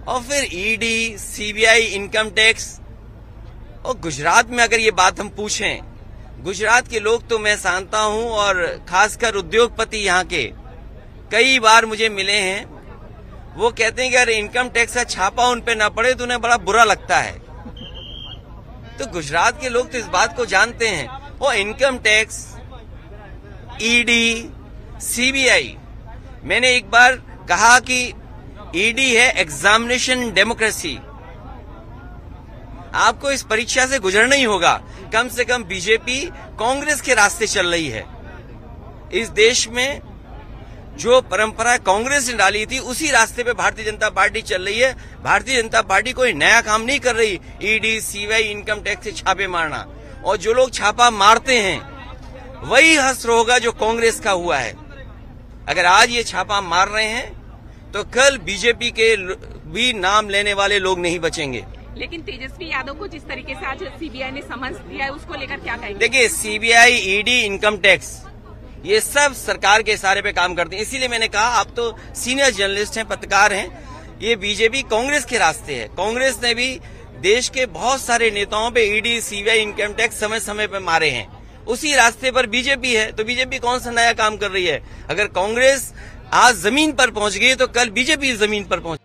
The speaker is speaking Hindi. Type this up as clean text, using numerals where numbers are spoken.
और फिर ईडी, सीबीआई, इनकम टैक्स। और गुजरात में अगर ये बात हम पूछें, गुजरात के लोग तो मैं जानता हूं, और खासकर उद्योगपति यहाँ के कई बार मुझे मिले हैं, वो कहते हैं कि अगर इनकम टैक्स का छापा उन पे ना पड़े तो उन्हें बड़ा बुरा लगता है। तो गुजरात के लोग तो इस बात को जानते हैं। वो इनकम टैक्स, ईडी, सीबीआई, मैंने एक बार कहा कि ईडी है एग्जामिनेशन डेमोक्रेसी। आपको इस परीक्षा से गुजरना ही होगा। कम से कम बीजेपी कांग्रेस के रास्ते चल रही है। इस देश में जो परंपरा कांग्रेस ने डाली थी, उसी रास्ते पे भारतीय जनता पार्टी चल रही है। भारतीय जनता पार्टी कोई नया काम नहीं कर रही। ईडी, सीबीआई, इनकम टैक्स से छापे मारना, और जो लोग छापा मारते हैं वही हश्र होगा जो कांग्रेस का हुआ है। अगर आज ये छापा मार रहे हैं तो कल बीजेपी के भी नाम लेने वाले लोग नहीं बचेंगे। लेकिन तेजस्वी यादव को जिस तरीके से आज सीबीआई ने समन्स दिया है, उसको लेकर क्या कहेंगे? देखिए, सीबीआई, ईडी, इनकम टैक्स, ये सब सरकार के इशारे पे काम करते हैं। इसीलिए मैंने कहा, आप तो सीनियर जर्नलिस्ट हैं, पत्रकार हैं, ये बीजेपी कांग्रेस के रास्ते है। कांग्रेस ने भी देश के बहुत सारे नेताओं पे ईडी, सीबीआई, इनकम टैक्स समय समय पे मारे हैं। उसी रास्ते पर बीजेपी है। तो बीजेपी कौन सा नया काम कर रही है? अगर कांग्रेस आज जमीन पर पहुंच गई तो कल बीजेपी जमीन पर पहुंच